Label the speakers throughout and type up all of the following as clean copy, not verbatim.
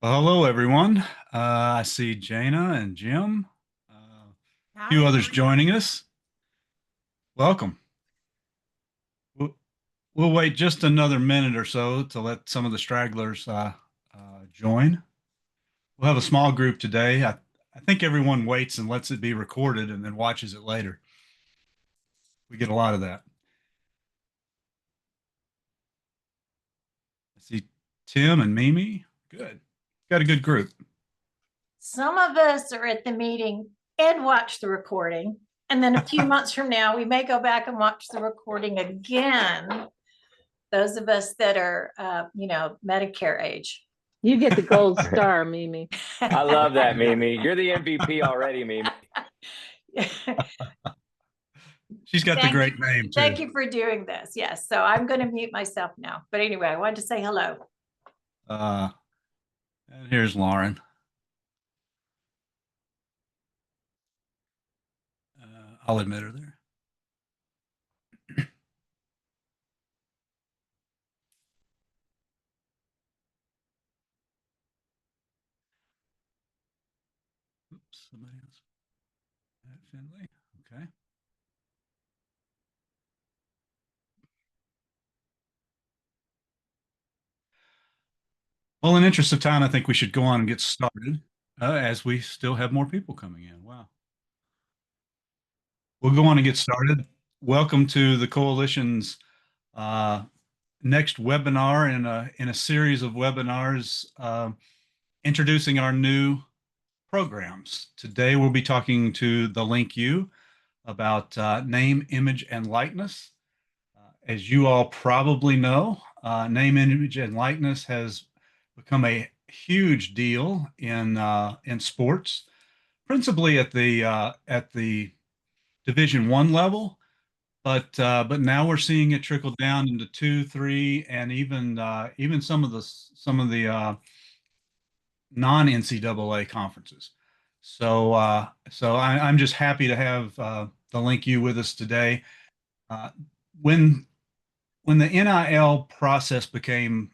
Speaker 1: Well, hello, everyone. I see Jana and Jim. A few
Speaker 2: Howdy.
Speaker 1: others joining us. Welcome. We'll, we'll wait just another minute or so to let some of the stragglers join. We'll have a small group today. I think everyone waits and lets it be recorded and then watches it later. We get a lot of that. I see Tim and Mimi. Good. Got a good group.
Speaker 2: Some of us are at the meeting and watch the recording. And then a few months from now, we may go back and watch the recording again. Those of us that are, Medicare age.
Speaker 3: You get the gold star, Mimi.
Speaker 4: I love that, Mimi. You're the MVP already, Mimi.
Speaker 1: She's got the great name, too.
Speaker 2: Thank you for doing this. Yes. So I'm going to mute myself now. But anyway, I wanted to say hello.
Speaker 1: And here's Lauren. I'll admit her there. Oops, somebody else. Matt Finley. Okay. Well, in interest of time, I think we should go on and get started as we still have more people coming in. Wow. We'll go on and get started. Welcome to the coalition's next webinar in a series of webinars introducing our new programs. Today, we'll be talking to TheLinkU about name, image, and likeness. As you all probably know, name, image, and likeness has become a huge deal in sports, principally at the Division I level, but now we're seeing it trickle down into 2, 3, and even some of the non-NCAA conferences. So I'm just happy to have TheLinkU with us today. Uh, when when the NIL process became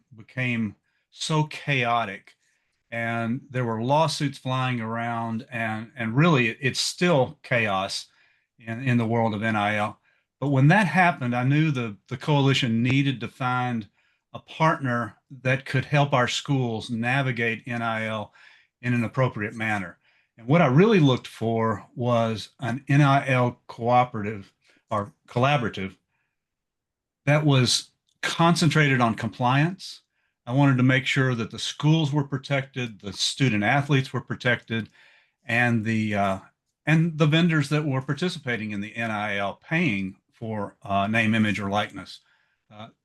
Speaker 1: so chaotic and there were lawsuits flying around and really it's still chaos in the world of NIL. But when that happened, I knew the coalition needed to find a partner that could help our schools navigate NIL in an appropriate manner. And what I really looked for was an NIL cooperative or collaborative that was concentrated on compliance. I wanted to make sure that the schools were protected, the student athletes were protected, and the vendors that were participating in the NIL paying for name, image, or likeness,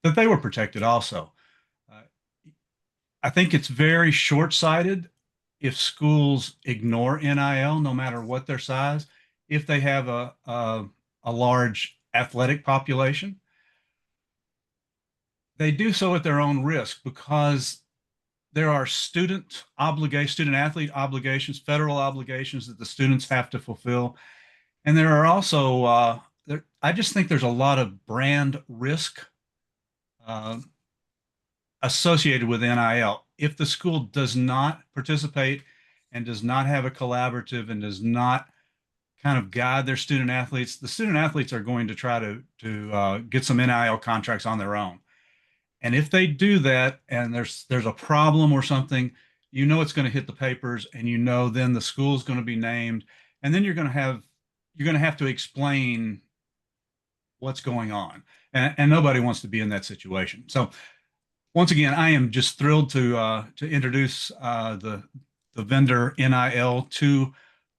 Speaker 1: that they were protected also. Uh, I think it's very short-sighted if schools ignore NIL, no matter what their size, if they have a large athletic population. They do so at their own risk because there are student athlete obligations, federal obligations that the students have to fulfill. And there are also, I just think there's a lot of brand risk uh, associated with NIL. If the school does not participate and does not have a collaborative and does not kind of guide their student athletes, the student athletes are going to try to get some NIL contracts on their own. And if they do that and there's a problem or something, you know it's going to hit the papers and you know then the school's going to be named and then you're going to have to explain what's going on. And nobody wants to be in that situation. So once again, I am just thrilled to introduce the vendor NIL to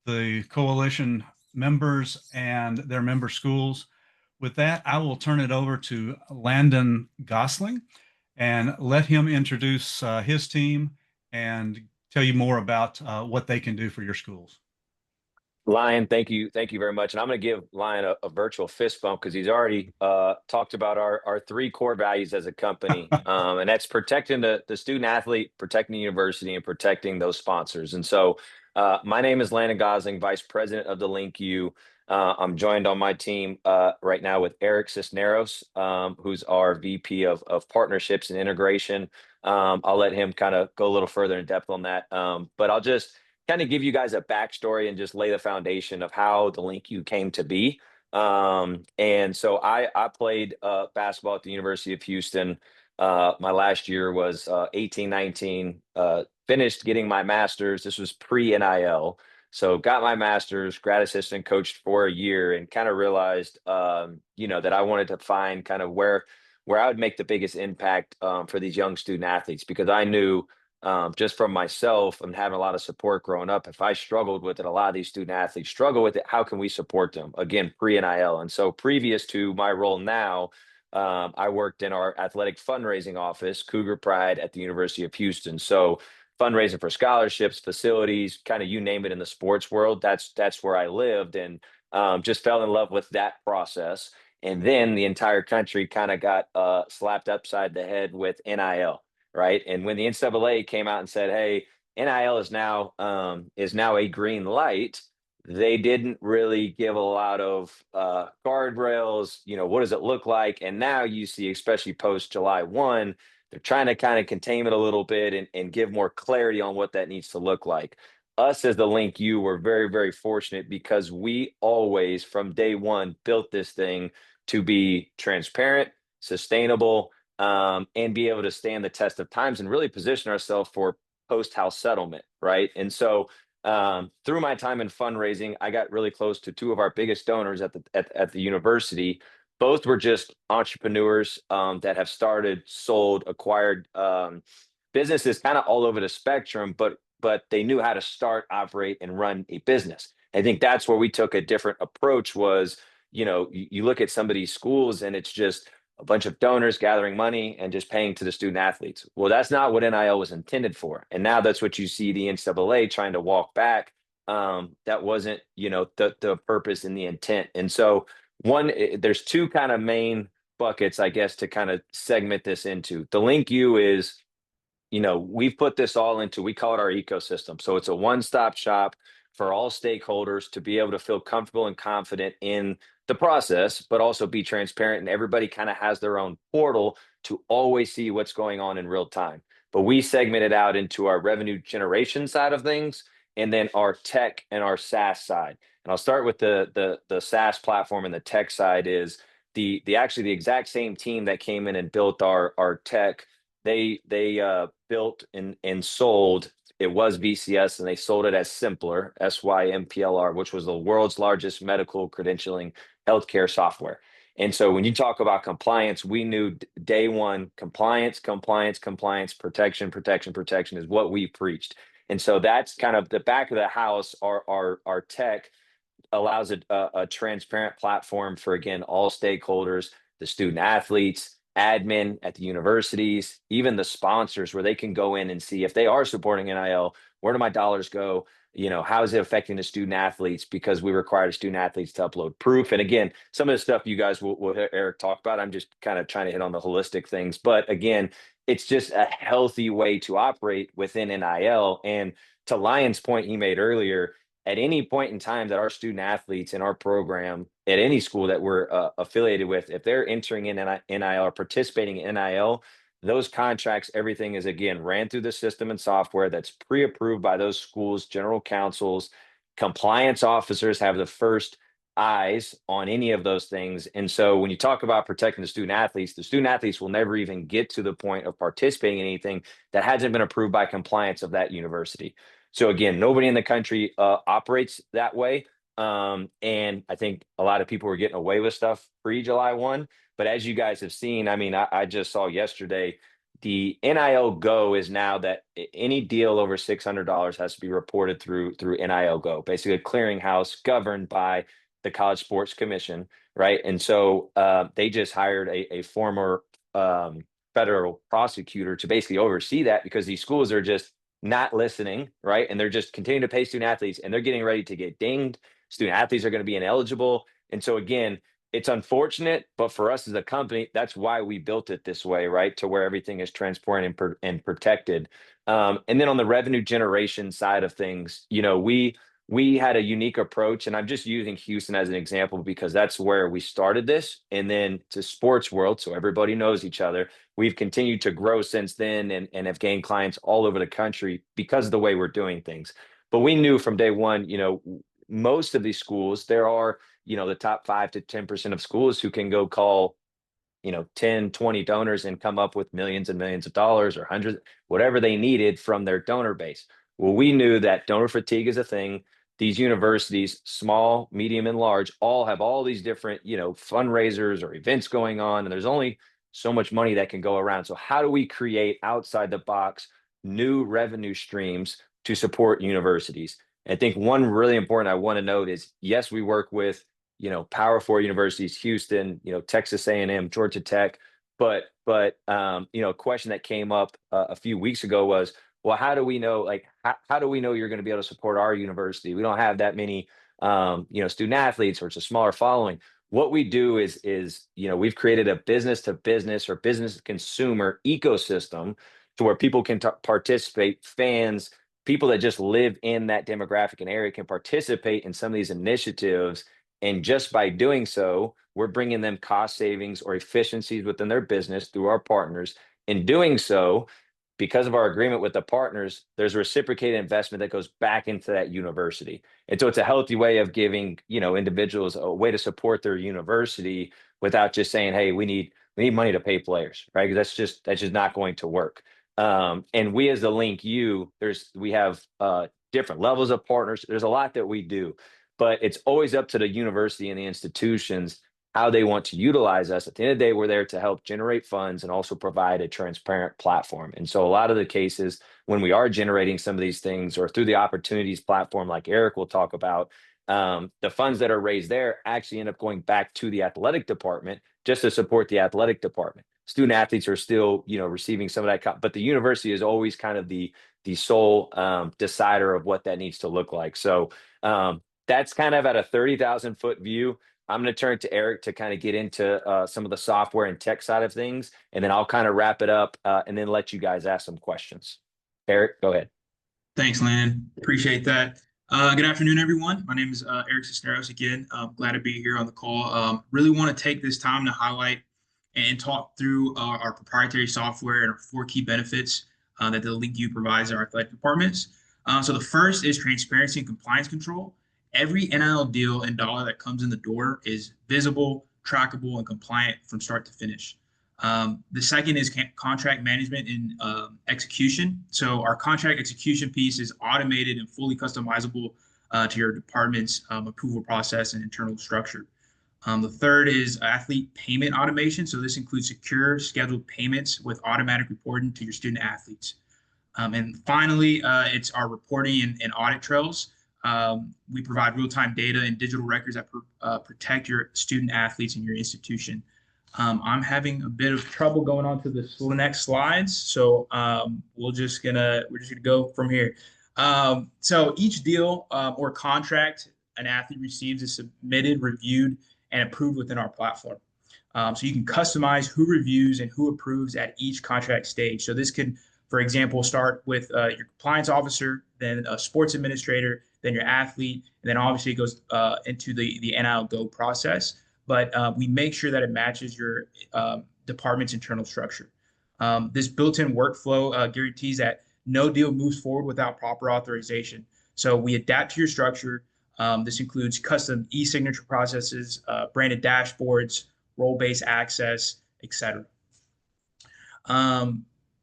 Speaker 1: the coalition members and their member schools. With that, I will turn it over to Landon Gosling and let him introduce his team and tell you more about what they can do for your schools.
Speaker 4: Lion, thank you very much. And I'm going to give Lion a virtual fist bump because he's already talked about our three core values as a company, and that's protecting the student athlete, protecting the university, and protecting those sponsors. And so, my name is Landon Gosling, Vice President of TheLinkU. I'm joined on my team right now with Eric Cisneros, who's our VP of Partnerships and Integration. I'll let him kind of go a little further in depth on that. But I'll just kind of give you guys a backstory and just lay the foundation of how the LinkU came to be. And so I played basketball at the University of Houston. My last year was 18, 19, finished getting my master's. This was pre-NIL. So got my master's, grad assistant coached for a year, and kind of realized, that I wanted to find kind of where I would make the biggest impact for these young student athletes, because I knew just from myself and having a lot of support growing up, if I struggled with it, a lot of these student athletes struggle with it. How can we support them? Again, pre-NIL. And so previous to my role now, I worked in our athletic fundraising office, Cougar Pride at the University of Houston. So fundraising for scholarships, facilities, kind of you name it in the sports world. That's where I lived, and just fell in love with that process. And then the entire country kind of got slapped upside the head with NIL, right? And when the NCAA came out and said, "Hey, NIL is now a green light," they didn't really give a lot of guardrails. What does it look like? And now you see, especially post July 1, they're trying to kind of contain it a little bit and give more clarity on what that needs to look like. Us as the Link U were very, very fortunate because we always, from day one, built this thing to be transparent, sustainable, and be able to stand the test of times and really position ourselves for post-house settlement, right? And so through my time in fundraising, I got really close to two of our biggest donors at the university. Both were just entrepreneurs that have started, sold, acquired businesses kind of all over the spectrum, but they knew how to start, operate, and run a business. I think that's where we took a different approach. Was you look at some of these schools and it's just a bunch of donors gathering money and just paying to the student athletes. Well, that's not what NIL was intended for, and now that's what you see the NCAA trying to walk back. That wasn't the purpose and the intent. And so there's two kind of main buckets, I guess, to kind of segment this into. The Link U is, we've put this all into, we call it our ecosystem. So it's a one-stop shop for all stakeholders to be able to feel comfortable and confident in the process, but also be transparent. And everybody kind of has their own portal to always see what's going on in real time. But we segment it out into our revenue generation side of things, and then our tech and our SaaS side. And I'll start with the SaaS platform, and the tech side is actually the exact same team that came in and built our tech. They built and sold. It was VCS, and they sold it as Simpler, SYMPLR, which was the world's largest medical credentialing healthcare software. And so when you talk about compliance, we knew day one, compliance, protection is what we preached. And so that's kind of the back of the house. Our tech allows a transparent platform for, again, all stakeholders, the student athletes, admin at the universities, even the sponsors, where they can go in and see if they are supporting NIL, where do my dollars go? How is it affecting the student athletes? Because we require the student athletes to upload proof. And again, some of the stuff you guys will hear Eric talk about, I'm just kind of trying to hit on the holistic things. But again, it's just a healthy way to operate within NIL. And to Lion's point he made earlier, at any point in time that our student athletes in our program at any school that we're affiliated with, if they're entering in NIL or participating in NIL, those contracts, everything is, again, ran through the system and software that's pre-approved by those schools, general counsels. Compliance officers have the first eyes on any of those things. And so when you talk about protecting the student athletes will never even get to the point of participating in anything that hasn't been approved by compliance of that university. So again, nobody in the country operates that way. And I think a lot of people were getting away with stuff pre-July 1. But as you guys have seen, I mean, I just saw yesterday, the NIL Go is now that any deal over $600 has to be reported through NIL Go, basically a clearinghouse governed by the College Sports Commission, right? And so they just hired a former federal prosecutor to basically oversee that, because these schools are just not listening, right? And they're just continuing to pay student athletes, and they're getting ready to get dinged. Student athletes are going to be ineligible. And so again, it's unfortunate, but for us as a company, that's why we built it this way, right? To where everything is transparent and protected. And then on the revenue generation side of things, we had a unique approach, and I'm just using Houston as an example because that's where we started this. And then to sports world, so everybody knows each other. We've continued to grow since then and have gained clients all over the country because of the way we're doing things. But we knew from day one, most of these schools, there are, the top 5 to 10% of schools who can go call 10, 20 donors and come up with millions and millions of dollars or hundreds, whatever they needed from their donor base. Well, we knew that donor fatigue is a thing. These universities, small, medium, and large, all have all these different, fundraisers or events going on, and there's only so much money that can go around. So how do we create outside the box new revenue streams to support universities? And I think one really important I want to note is, yes, we work with Power Four universities, Houston, Texas A&M, Georgia Tech. But a question that came up a few weeks ago was, well, how do we know, how do we know you're going to be able to support our university? We don't have that many, student athletes, or it's a smaller following. What we do is, we've created a business to business or business to consumer ecosystem to where people can participate, fans, people that just live in that demographic and area can participate in some of these initiatives. And just by doing so, we're bringing them cost savings or efficiencies within their business through our partners. In doing so, because of our agreement with the partners, there's a reciprocated investment that goes back into that university. And so it's a healthy way of giving, individuals a way to support their university without just saying, hey, we need money to pay players, right? Because that's just not going to work. And we, as the TheLinkU, we have different levels of partners. There's a lot that we do, but it's always up to the university and the institutions how they want to utilize us. At the end of the day, we're there to help generate funds and also provide a transparent platform. And so a lot of the cases when we are generating some of these things, or through the opportunities platform, like Eric will talk about, the funds that are raised there actually end up going back to the athletic department just to support the athletic department. Student athletes are still, receiving some of that, but the university is always kind of the sole decider of what that needs to look like. So that's kind of at a 30,000-foot view. I'm going to turn to Eric to kind of get into some of the software and tech side of things, and then I'll kind of wrap it up and then let you guys ask some questions. Eric, go ahead.
Speaker 5: Thanks, Landon. Appreciate that. Good afternoon, everyone. My name is Eric Cisneros again. I'm glad to be here on the call. Really want to take this time to highlight and talk through our proprietary software and our 4 key benefits that the TheLinkU provides our athletic departments. So the first is transparency and compliance control. Every NIL deal and dollar that comes in the door is visible, trackable, and compliant from start to finish. The second is contract management and execution. So our contract execution piece is automated and fully customizable to your department's approval process and internal structure. The third is athlete payment automation. So this includes secure scheduled payments with automatic reporting to your student athletes. And finally, it's our reporting and audit trails. We provide real-time data and digital records that protect your student athletes in your institution. I'm having a bit of trouble going on to the next slides, so we're just gonna go from here. So each deal or contract an athlete receives is submitted, reviewed, and approved within our platform. So you can customize who reviews and who approves at each contract stage. So this could, for example, start with your compliance officer, then a sports administrator, then your athlete, and then obviously it goes into the NIL Go process. But we make sure that it matches your department's internal structure. This built-in workflow guarantees that no deal moves forward without proper authorization. So we adapt to your structure. This includes custom e-signature processes, branded dashboards, role-based access, etc.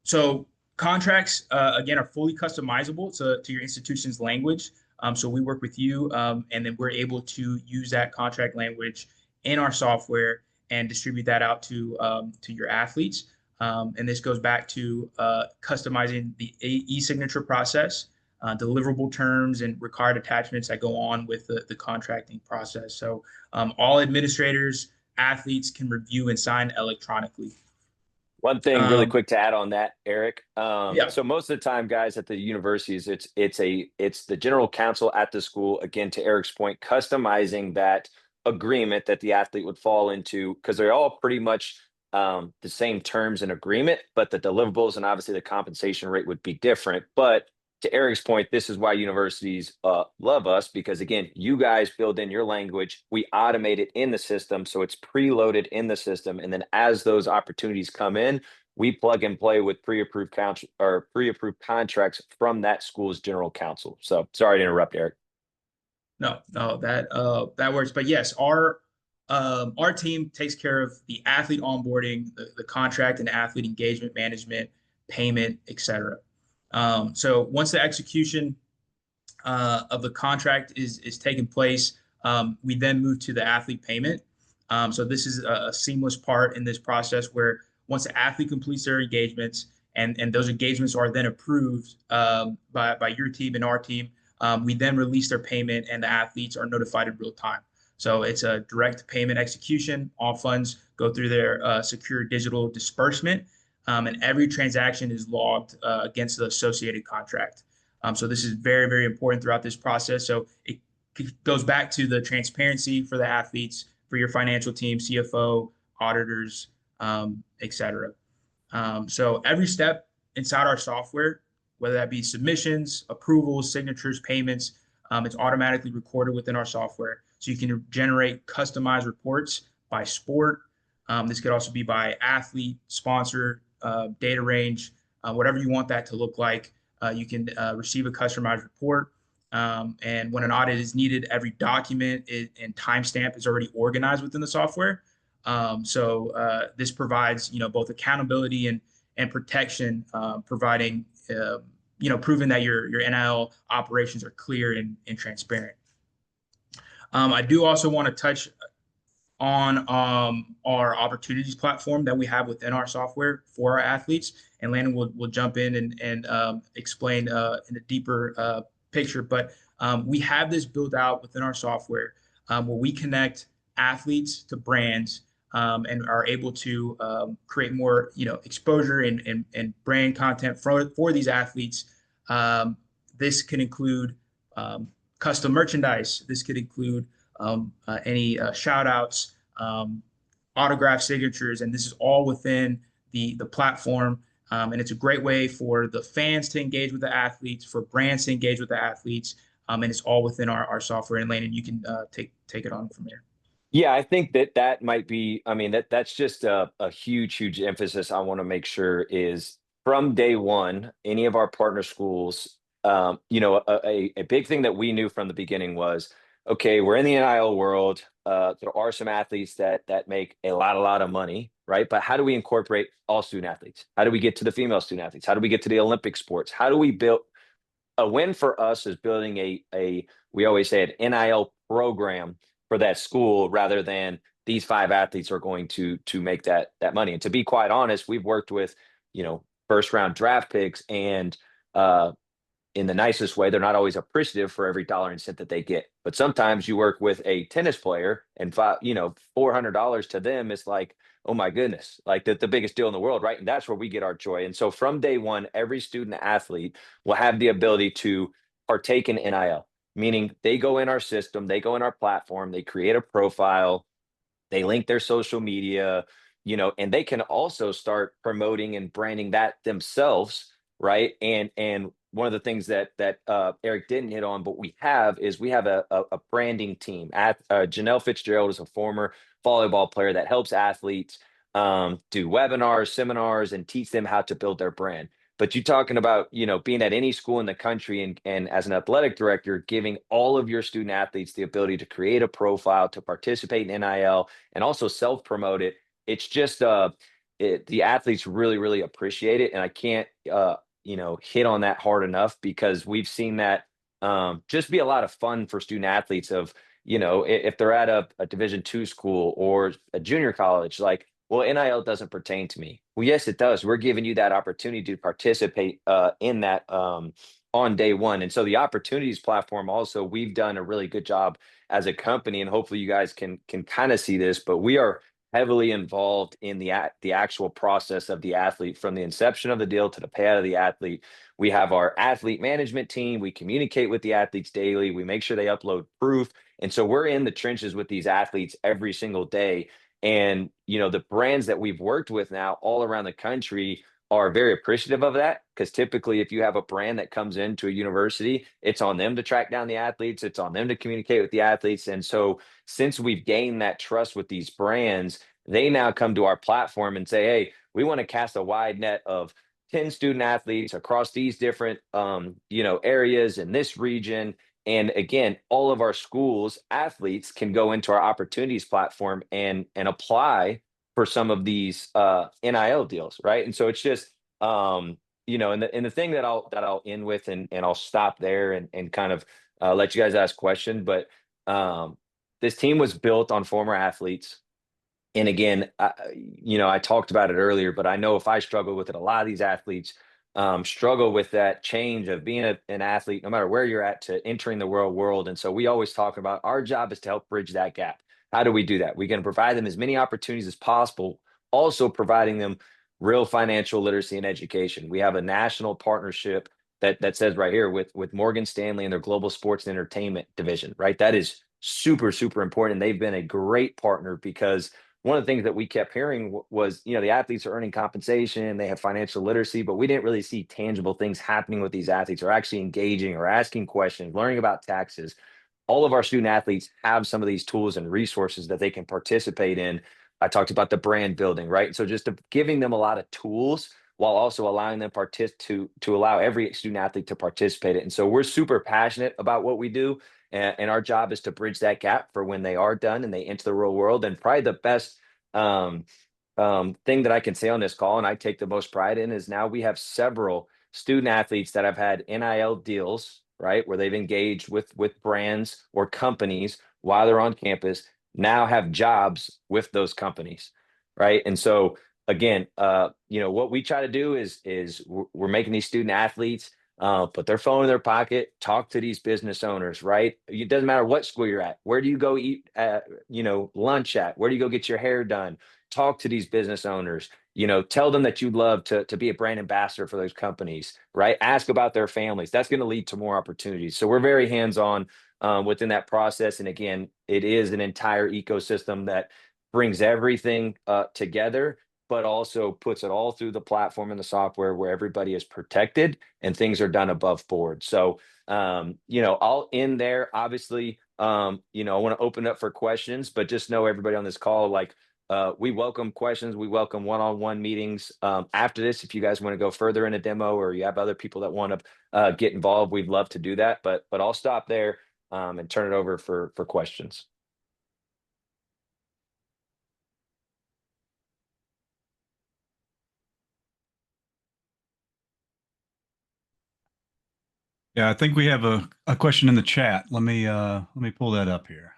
Speaker 5: So contracts, again, are fully customizable to your institution's language. So we work with you, and then we're able to use that contract language in our software and distribute that out to your athletes. And this goes back to customizing the e-signature process, deliverable terms, and required attachments that go on with the contracting process. So all administrators, athletes can review and sign electronically.
Speaker 4: One thing really quick to add on that, Eric.
Speaker 5: Yeah.
Speaker 4: So most of the time, guys, at the universities, it's the general counsel at the school, again, to Eric's point, customizing that agreement that the athlete would fall into, because they're all pretty much the same terms and agreement, but the deliverables and obviously the compensation rate would be different. But to Eric's point, this is why universities love us, because again, you guys build in your language, we automate it in the system, so it's preloaded in the system, and then as those opportunities come in, we plug and play with pre-approved contracts from that school's general counsel. So sorry to interrupt, Eric.
Speaker 5: No, that works. But yes, our team takes care of the athlete onboarding, the contract and athlete engagement management, payment, etc. So once the execution of the contract is taking place, we then move to the athlete payment. So this is a seamless part in this process where once the athlete completes their engagements and those engagements are then approved by your team and our team, we then release their payment and the athletes are notified in real time. So it's a direct payment execution. All funds go through their secure digital disbursement, and every transaction is logged against the associated contract. So this is very, very important throughout this process. So it goes back to the transparency for the athletes, for your financial team, CFO, auditors, etc. So every step inside our software, whether that be submissions, approvals, signatures, payments, it's automatically recorded within our software. So you can generate customized reports by sport. This could also be by athlete, sponsor, data range, whatever you want that to look like. You can receive a customized report. And when an audit is needed, every document and timestamp is already organized within the software. So this provides, both accountability and protection, providing, proving that your NIL operations are clear and transparent. I do also want to touch on our opportunities platform that we have within our software for our athletes. And Landon will jump in and explain in a deeper picture. But we have this built out within our software where we connect athletes to brands and are able to create more, exposure and brand content for these athletes. This can include custom merchandise. This could include any shout outs, autograph signatures, and this is all within the platform. And it's a great way for the fans to engage with the athletes, for brands to engage with the athletes, and it's all within our software. And Landon, you can take it on from there.
Speaker 4: Yeah, I think that might be, I mean, that's just a huge emphasis I want to make sure is from day one, any of our partner schools, a big thing that we knew from the beginning was, okay, we're in the NIL world. There are some athletes that make a lot of money, right? But how do we incorporate all student athletes? How do we get to the female student athletes? How do we get to the Olympic sports? How do we build a win for us is building we always say an NIL program for that school rather than these 5 athletes are going to make that money. And to be quite honest, we've worked with, first round draft picks and in the nicest way, they're not always appreciative for every dollar and cent that they get. But sometimes you work with a tennis player and $400 to them is like, oh my goodness, like the biggest deal in the world, right? And that's where we get our joy. And so from day one, every student athlete will have the ability to partake in NIL, meaning they go in our system, they go in our platform, they create a profile, they link their social media, and they can also start promoting and branding that themselves, right? And one of the things that Eric didn't hit on, but we have a branding team. Janelle Fitzgerald is a former volleyball player that helps athletes do webinars, seminars, and teach them how to build their brand. But you're talking about, being at any school in the country and as an athletic director, giving all of your student athletes the ability to create a profile, to participate in NIL, and also self-promote it. It's just the athletes really appreciate it. And I can't, hit on that hard enough because we've seen that just be a lot of fun for student athletes of, if they're at a Division II school or a junior college, like, well, NIL doesn't pertain to me. Well, yes, it does. We're giving you that opportunity to participate in that on day one. And so the opportunities platform also, we've done a really good job as a company, and hopefully you guys can kind of see this, but we are heavily involved in the actual process of the athlete from the inception of the deal to the payout of the athlete. We have our athlete management team. We communicate with the athletes daily. We make sure they upload proof. And so we're in the trenches with these athletes every single day. And, the brands that we've worked with now all around the country are very appreciative of that, because typically if you have a brand that comes into a university, it's on them to track down the athletes, it's on them to communicate with the athletes. And so since we've gained that trust with these brands, they now come to our platform and say, hey, we want to cast a wide net of 10 student athletes across these different areas in this region. And again, all of our schools athletes can go into our opportunities platform and apply for some of these NIL deals, right? And so it's just and the thing that I'll end with, and I'll stop there and kind of let you guys ask questions. But this team was built on former athletes. And again, I talked about it earlier, but I know if I struggle with it, a lot of these athletes struggle with that change of being an athlete, no matter where you're at, to entering the real world. And so we always talk about our job is to help bridge that gap. How do we do that? We can provide them as many opportunities as possible, also providing them real financial literacy and education. We have a national partnership that says right here with Morgan Stanley and their global sports and entertainment division, right? That is super, super important. And they've been a great partner, because one of the things that we kept hearing was, the athletes are earning compensation, they have financial literacy, but we didn't really see tangible things happening with these athletes, or actually engaging or asking questions, learning about taxes. All of our student athletes have some of these tools and resources that they can participate in. I talked about the brand building, right? So just giving them a lot of tools while also allowing them to allow every student athlete to participate in. And so we're super passionate about what we do. And our job is to bridge that gap for when they are done and they enter the real world. And probably the best thing that I can say on this call, and I take the most pride in, is now we have several student athletes that have had NIL deals, right, where they've engaged with brands or companies while they're on campus, now have jobs with those companies, right? And so again, what we try to do is we're making these student athletes put their phone in their pocket, talk to these business owners, right? It doesn't matter what school you're at. Where do you go eat lunch at? Where do you go get your hair done? Talk to these business owners, tell them that you'd love to be a brand ambassador for those companies, right? Ask about their families. That's going to lead to more opportunities. So we're very hands-on within that process. And again, it is an entire ecosystem that brings everything together, but also puts it all through the platform and the software where everybody is protected and things are done above board. So, I'll end there. Obviously, I want to open up for questions, but just know everybody on this call, we welcome questions. We welcome one-on-one meetings after this. If you guys want to go further in a demo, or you have other people that want to get involved, we'd love to do that. But I'll stop there and turn it over for questions.
Speaker 1: Yeah, I think we have a question in the chat. Let me pull that up here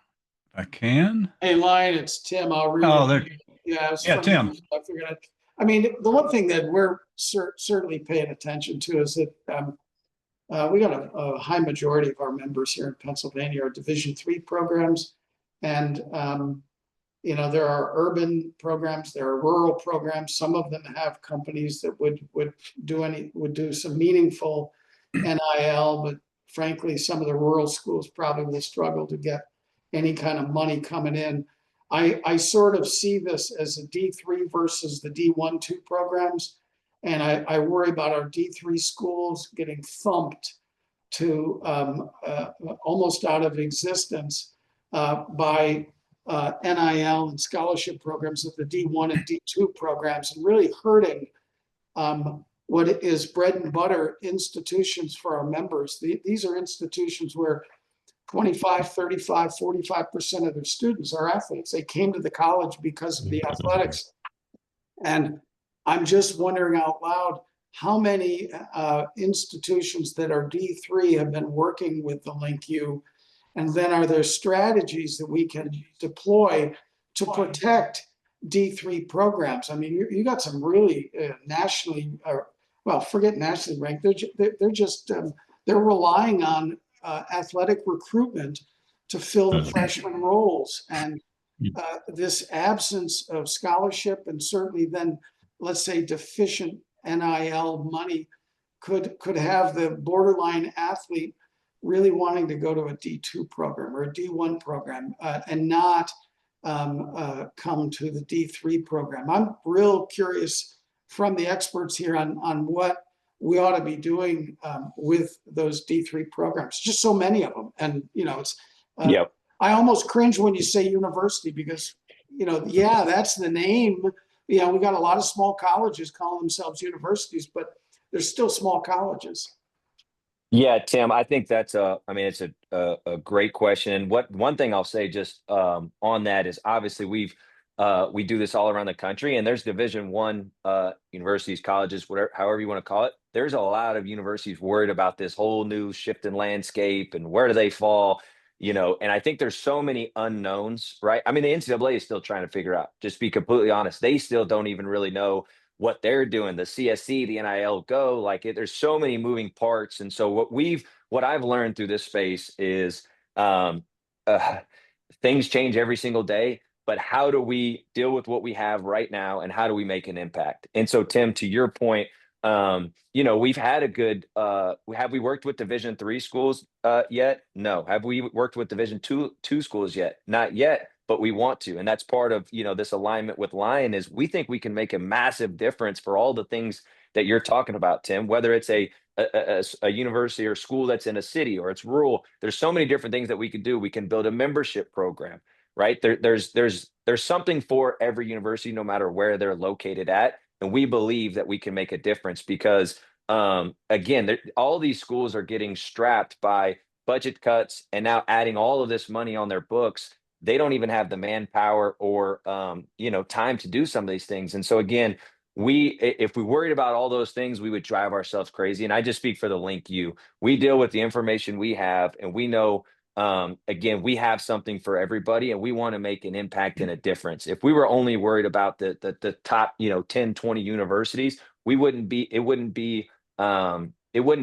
Speaker 1: if I can.
Speaker 6: Hey, Lion, it's Tim. I'll read
Speaker 1: Oh,
Speaker 6: it.
Speaker 1: there.
Speaker 6: Yeah, it's
Speaker 1: Yeah,
Speaker 6: from
Speaker 1: Tim.
Speaker 6: you. I figured the one thing that we're certainly paying attention to is that we got a high majority of our members here in Pennsylvania are Division III programs. And, there are urban programs, there are rural programs. Some of them have companies that would do some meaningful NIL, but frankly, some of the rural schools probably will struggle to get any kind of money coming in. I sort of see this as a D3 versus the D1-2 programs. And I worry about our D3 schools getting thumped to almost out of existence by NIL and scholarship programs of the D1 and D2 programs, and really hurting what is bread and butter institutions for our members. These are institutions where 25, 35, 45% of their students are athletes. They came to the college because of the athletics. And I'm just wondering out loud, how many institutions that are D3 have been working with the TheLinkU? And then are there strategies that we can deploy to protect D3 programs? I mean, you got some really nationally, forget nationally ranked. They're relying on athletic recruitment to fill the freshman roles. And this absence of scholarship, and certainly then, let's say, deficient NIL money could have the borderline athlete really wanting to go to a D2 program or a D1 program and not come to the D3 program. I'm real curious from the experts here on what we ought to be doing with those D3 programs. Just so many of them. And, you know, it's,
Speaker 4: Yep.
Speaker 6: I almost cringe when you say university because, you know, yeah, that's the name. You know, we got a lot of small colleges calling themselves universities, but they're still small colleges.
Speaker 4: Yeah, Tim, I think that's I mean, it's a great question. And one thing I'll say just on that is obviously we do this all around the country, and there's Division 1 universities, colleges, whatever, however you want to call it. There's a lot of universities worried about this whole new shift in landscape and where do they fall, you know. And I think there's so many unknowns, right? I mean, the NCAA is still trying to figure out. Just be completely honest, they still don't even really know what they're doing, the CSC, the NIL Go, there's so many moving parts. And so what I've learned through this space is um, uh, things change every single day, but how do we deal with what we have right now and how do we make an impact? And so, Tim, to your point, you know, we've had a good, have we worked with Division 3 schools yet? No. Have we worked with Division 2 schools yet? Not yet, but we want to. And that's part of, you know, this alignment with Lion is we think we can make a massive difference for all the things that you're talking about, Tim, whether it's a university or school that's in a city or it's rural. There's so many different things that we can do. We can build a membership program, right? There's something for every university, no matter where they're located at. And we believe that we can make a difference because, again, all these schools are getting strapped by budget cuts and now adding all of this money on their books. They don't even have the manpower or you know, time to do some of these things. And so again, if we worried about all those things, we would drive ourselves crazy. And I just speak for the LinkU. We deal with the information we have, and we know again, we have something for everybody and we want to make an impact and a difference. If we were only worried about the top, you know, 10, 20 universities, it wouldn't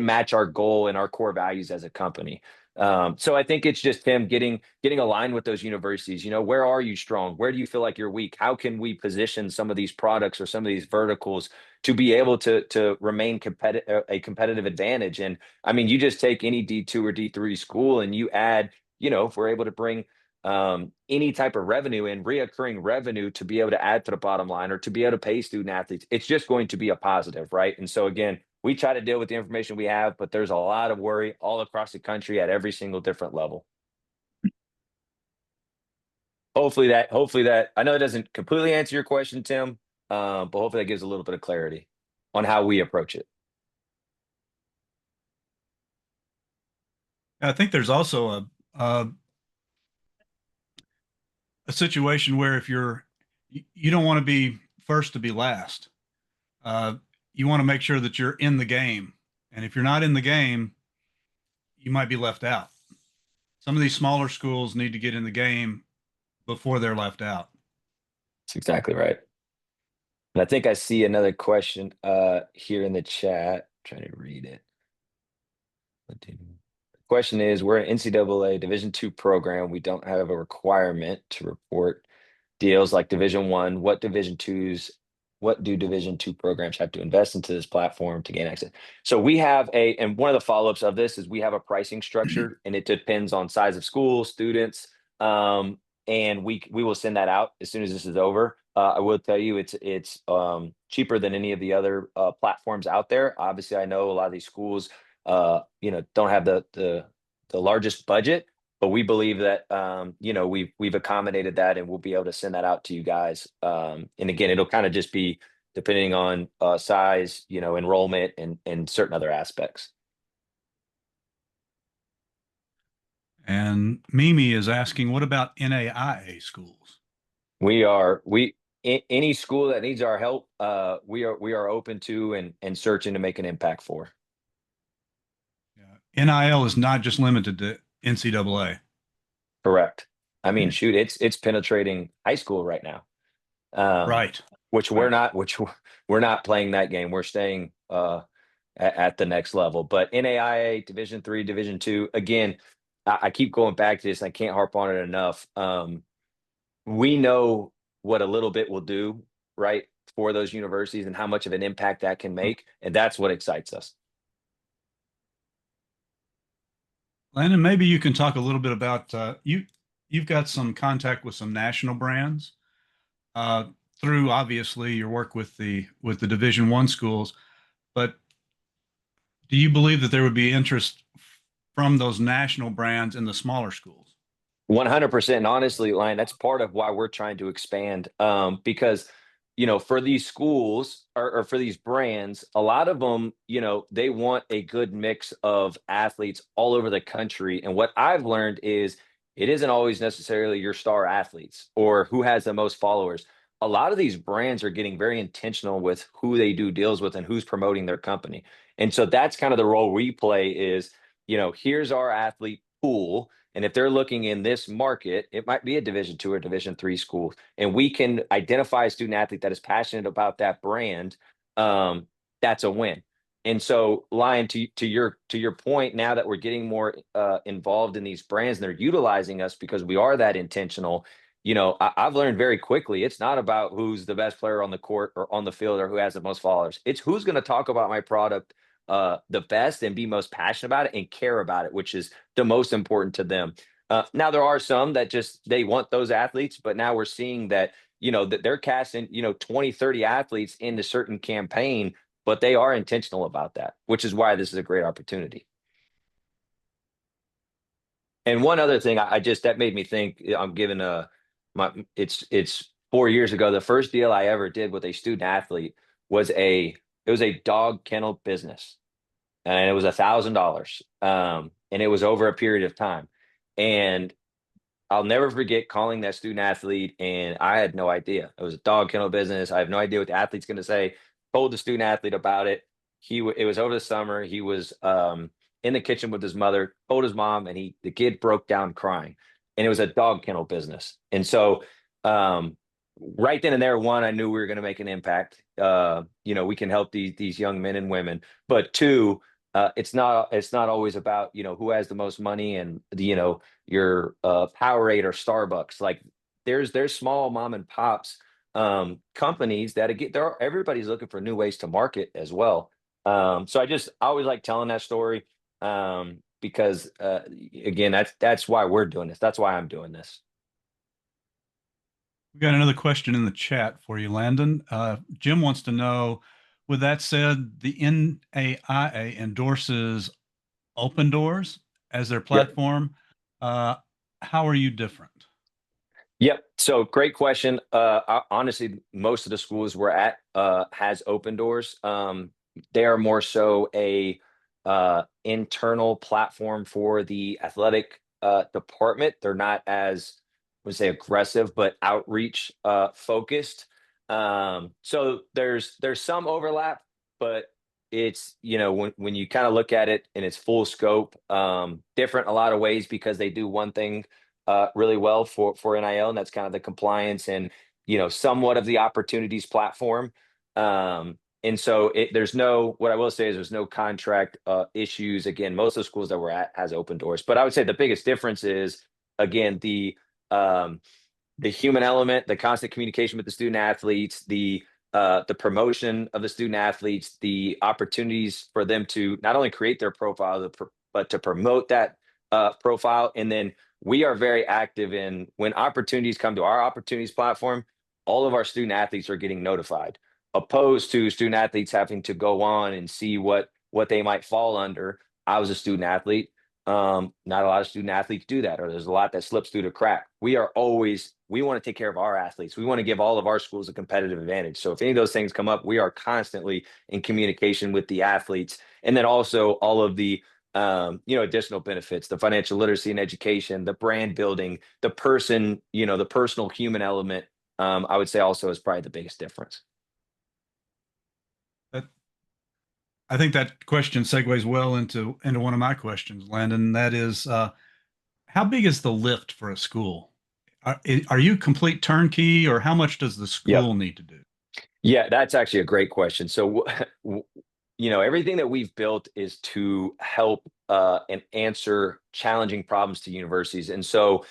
Speaker 4: match our goal and our core values as a company. So I think it's just him getting aligned with those universities. You know, where are you strong? Where do you feel like you're weak? How can we position some of these products or some of these verticals to be able to remain a competitive advantage? And I mean, you just take any D2 or D3 school and you add, you know, if we're able to bring any type of revenue and reoccurring revenue to be able to add to the bottom line or to be able to pay student athletes, it's just going to be a positive, right? And so again, we try to deal with the information we have, but there's a lot of worry all across the country at every single different level. Hopefully that I know it doesn't completely answer your question, Tim, but hopefully that gives a little bit of clarity on how we approach it.
Speaker 1: I think there's also a situation where if you don't want to be first to be last. You want to make sure that you're in the game. And if you're not in the game, you might be left out. Some of these smaller schools need to get in the game before they're left out.
Speaker 4: That's exactly right. And I think I see another question here in the chat. I'm trying to read it. The question is, we're an NCAA Division 2 program. We don't have a requirement to report deals like Division 1. What do Division 2 programs have to invest into this platform to gain access? So we have and one of the follow-ups of this is we have a pricing structure and it depends on size of school, students, and we will send that out as soon as this is over. I will tell you it's cheaper than any of the other platforms out there. Obviously, I know a lot of these schools you know, don't have the largest budget, but we believe that you know, we've accommodated that and we'll be able to send that out to you guys. And again, it'll kind of just be depending on size, you know, enrollment and certain other aspects.
Speaker 1: And Mimi is asking, what about NAIA schools?
Speaker 4: Any school that needs our help, we are open to and searching to make an impact for.
Speaker 1: Yeah. NIL is not just limited to NCAA.
Speaker 4: Correct. I mean, shoot, it's penetrating high school right now.
Speaker 1: Right.
Speaker 4: Which we're not playing that game. We're staying at the next level. But NAIA, Division 3, Division 2, again, I keep going back to this. I can't harp on it enough. We know what a little bit will do, right, for those universities and how much of an impact that can make. And that's what excites us.
Speaker 1: Landon, maybe you can talk a little bit about you've got some contact with some national brands. through obviously your work with the Division I schools, but do you believe that there would be interest from those national brands in the smaller schools?
Speaker 4: 100%. And honestly, Lion, that's part of why we're trying to expand. Because, for these schools or for these brands, a lot of them, they want a good mix of athletes all over the country. And what I've learned is it isn't always necessarily your star athletes or who has the most followers. A lot of these brands are getting very intentional with who they do deals with and who's promoting their company. And so that's kind of the role we play is, here's our athlete pool. And if they're looking in this market, it might be a Division II or Division III school, and we can identify a student athlete that is passionate about that brand. That's a win. And so, Lion, to your point, now that we're getting more involved in these brands and they're utilizing us because we are that intentional. I've learned very quickly it's not about who's the best player on the court or on the field or who has the most followers. It's who's going to talk about my product the best and be most passionate about it and care about it, which is the most important to them. Now there are some that just they want those athletes, but now we're seeing that that they're casting 20, 30 athletes into certain campaign, but they are intentional about that, which is why this is a great opportunity. And one other thing I just that made me think I'm giving it's 4 years ago. The first deal I ever did with a student athlete was a dog kennel business, and it was $1,000, and it was over a period of time. And I'll never forget calling that student athlete, and I had no idea. It was a dog kennel business. I have no idea what the athlete's going to say. Told the student athlete about it. It was over the summer. He was in the kitchen with his mother. Told his mom, and the kid broke down crying. And it was a dog kennel business. And so, right then and there, one, I knew we were going to make an impact. We can help these young men and women. But two, it's not always about who has the most money and your Powerade or Starbucks. Like there's small mom and pops companies that everybody's looking for new ways to market as well. So I always like telling that story because again that's why we're doing this. That's why I'm doing this.
Speaker 1: We got another question in the chat for you, Landon. Jim wants to know, with that said, the NAIA endorses Open Doors as their platform. How are you different?
Speaker 4: Yep. So great question. Honestly, most of the schools we're at has Open Doors. They are more so a internal platform for the athletic department. They're not as I would say aggressive, but outreach focused. So there's some overlap, but it's when you kind of look at it in its full scope, different in a lot of ways because they do one thing really well for NIL, and that's kind of the compliance and somewhat of the opportunities platform. And so what I will say is there's no contract issues. Again, most of the schools that we're at has Open Doors, but I would say the biggest difference is again the human element, the constant communication with the student athletes, the promotion of the student athletes, the opportunities for them to not only create their profile, but to promote that profile. And then we are very active in when opportunities come to our opportunities platform, all of our student athletes are getting notified, opposed to student athletes having to go on and see what they might fall under. I was a student athlete. Not a lot of student athletes do that, or there's a lot that slips through the crack. We want to take care of our athletes. We want to give all of our schools a competitive advantage. So if any of those things come up, we are constantly in communication with the athletes. And then also all of the additional benefits, the financial literacy and education, the brand building, the personal human element, I would say also is probably the biggest difference.
Speaker 1: I think that question segues well into one of my questions, Landon. That is, how big is the lift for a school? Are you complete turnkey, or how much does the school need to do?
Speaker 4: Yeah, that's actually a great question. So, everything that we've built is to help and answer challenging problems to universities. And so,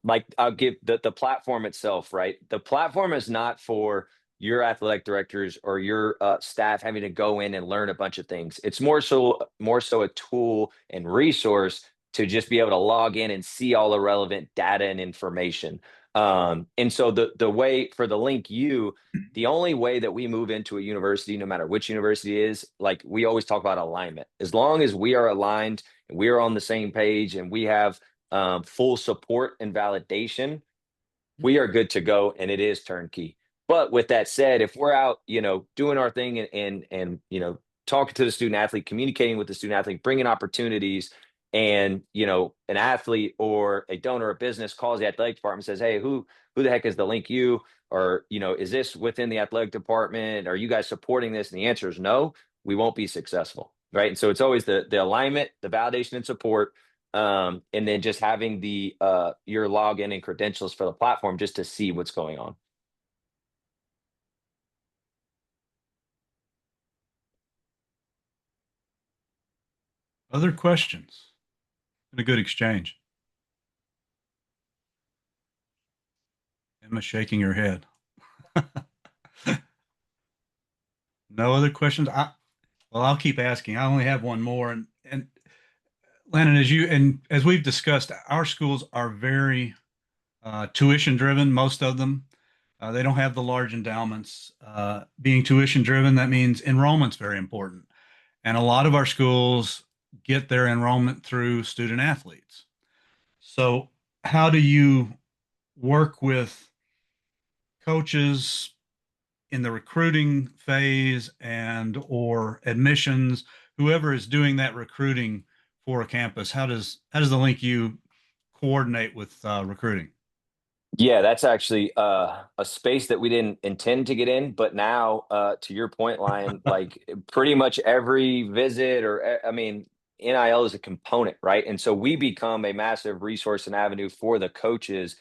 Speaker 4: like I'll give the platform itself, right? The platform is not for your athletic directors or your staff having to go in and learn a bunch of things. It's more so a tool and resource to just be able to log in and see all the relevant data and information. And so the way for the LinkU, the only way that we move into a university, no matter which university it is, like we always talk about alignment. As long as we are aligned and we are on the same page and we have full support and validation, we are good to go, and it is turnkey. But with that said, if we're out, doing our thing and talking to the student athlete, communicating with the student athlete, bringing opportunities, and an athlete or a donor, a business calls the athletic department, says, "Hey, who the heck is the LinkU?" Or is this within the athletic department? Are you guys supporting this? And the answer is no. We won't be successful, right? And so it's always the alignment, the validation, and support, and then just having the your login and credentials for the platform just to see what's going on.
Speaker 1: Other questions? Been a good exchange. Emma shaking her head. No other questions? Well, I'll keep asking. I only have one more. And Landon, as we've discussed, our schools are very tuition driven, most of them. They don't have the large endowments. Being tuition driven, that means enrollment's very important. And a lot of our schools get their enrollment through student athletes. So how do you work with coaches in the recruiting phase and or admissions, whoever is doing that recruiting for a campus? How does the LinkU coordinate with recruiting?
Speaker 4: Yeah, that's actually a space that we didn't intend to get in, but now, to your point, Lion, like pretty much every visit, or I mean, NIL is a component, right? And so we become a massive resource and avenue for the coaches.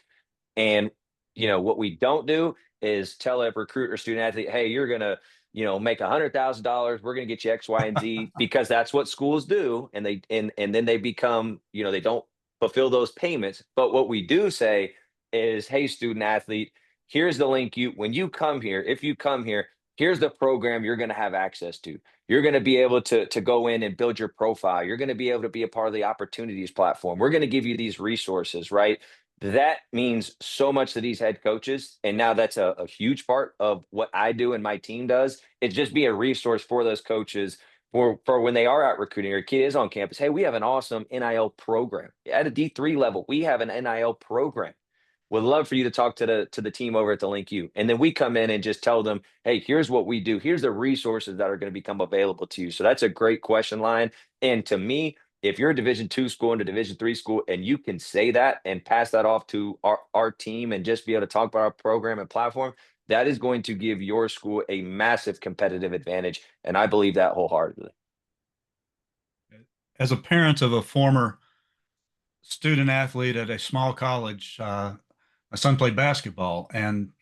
Speaker 4: And what we don't do is tell a recruit or student athlete, "Hey, you're gonna, make $100,000. We're gonna get you X, Y, and Z," because that's what schools do, and and then they become, they don't fulfill those payments. But what we do say is, "Hey, student athlete, here's the LinkU. When you come here, if you come here, here's the program you're gonna have access to. You're gonna be able to go in and build your profile. You're gonna be able to be a part of the opportunities platform. We're gonna give you these resources, right?" That means so much to these head coaches. And now that's a huge part of what I do and my team does. It's just be a resource for those coaches for when they are out recruiting or a kid is on campus. "Hey, we have an awesome NIL program at a D3 level. We have an NIL program. Would love for you to talk to the team over at the LinkU." And then we come in and just tell them, "Hey, here's what we do. Here's the resources that are going to become available to you." So that's a great question, Line. And to me, if you're a Division II school and a Division III school and you can say that and pass that off to our team and just be able to talk about our program and platform, that is going to give your school a massive competitive advantage. And I believe that wholeheartedly.
Speaker 1: As a parent of a former student athlete at a small college, my son played basketball, and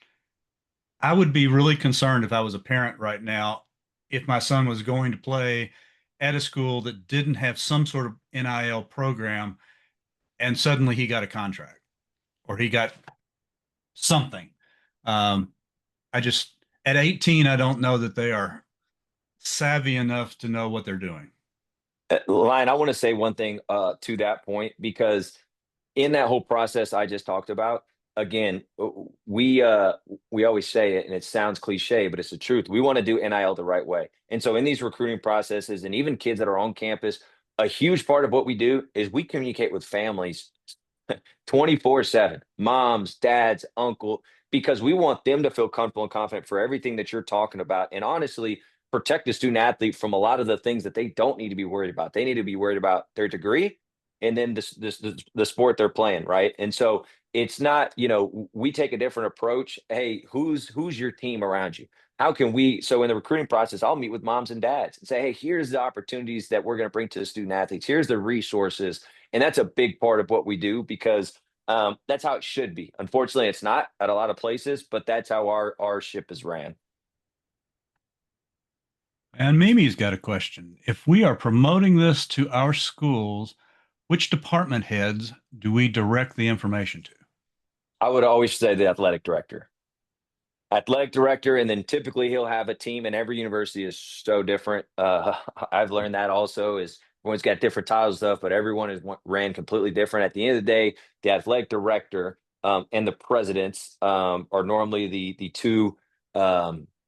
Speaker 1: I would be really concerned if I was a parent right now if my son was going to play at a school that didn't have some sort of NIL program and suddenly he got a contract or he got something. Um, I just, at 18, I don't know that they are savvy enough to know what they're doing.
Speaker 4: Lion, I want to say one thing to that point, because in that whole process I just talked about, again, we always say it and it sounds cliche, but it's the truth. We want to do NIL the right way. And so in these recruiting processes and even kids that are on campus, a huge part of what we do is we communicate with families 24/7, moms, dads, uncle, because we want them to feel comfortable and confident for everything that you're talking about. And honestly, protect the student athlete from a lot of the things that they don't need to be worried about. They need to be worried about their degree and then the sport they're playing, right? And so it's not, we take a different approach. Hey, who's your team around you? How can we? So in the recruiting process, I'll meet with moms and dads and say, "Hey, here's the opportunities that we're going to bring to the student athletes. Here's the resources." And that's a big part of what we do, because that's how it should be. Unfortunately, it's not at a lot of places, but that's how our ship is ran.
Speaker 1: And Mimi's got a question. If we are promoting this to our schools, which department heads do we direct the information to?
Speaker 4: I would always say the athletic director. Athletic director, and then typically he'll have a team, and every university is so different. I've learned that also is everyone's got different titles and stuff, but everyone is ran completely different. At the end of the day, the athletic director and the presidents are normally the two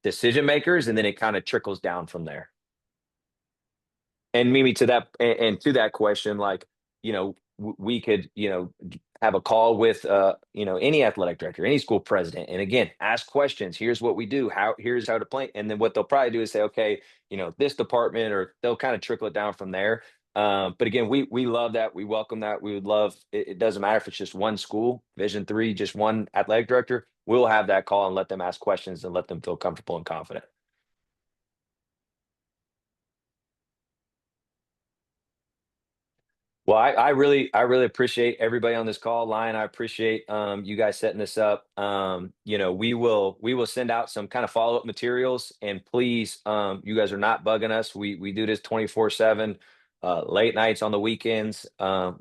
Speaker 4: decision makers, and then it kind of trickles down from there. And Mimi, to that and to that question, like, we could, have a call with any athletic director, any school president, and again, ask questions. Here's what we do. Here's how to play. And then what they'll probably do is say, okay, this department, or they'll kind of trickle it down from there. But again, we love that. We welcome that. We would love it. It doesn't matter if it's just one school, Division III, just one athletic director. We'll have that call and let them ask questions and let them feel comfortable and confident. Well, I really appreciate everybody on this call. Lion, I appreciate you guys setting this up. We will send out some kind of follow-up materials, and please, you guys are not bugging us. We do this 24/7, late nights on the weekends.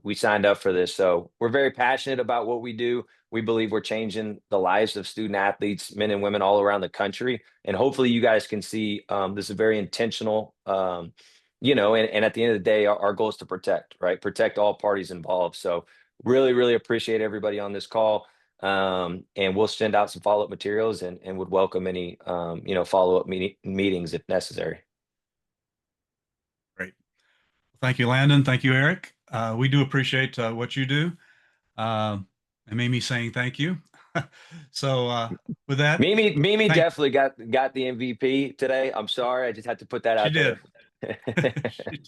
Speaker 4: We signed up for this, so we're very passionate about what we do. We believe we're changing the lives of student athletes, men and women all around the country, and hopefully you guys can see this is very intentional. And at the end of the day, our goal is to protect all parties involved. So really appreciate everybody on this call. And we'll send out some follow-up materials and would welcome any, follow-up meetings if necessary.
Speaker 1: Great. Thank you, Landon. Thank you, Eric. We do appreciate what you do. And Mimi saying thank you. So with that,
Speaker 4: Mimi definitely got the MVP today. I'm sorry. I just had to put that out there.
Speaker 1: She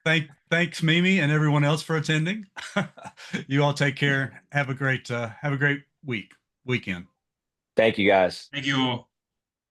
Speaker 1: did. Thanks, Mimi, and everyone else for attending. You all take care. Have a great weekend.
Speaker 4: Thank you, guys.
Speaker 5: Thank you all.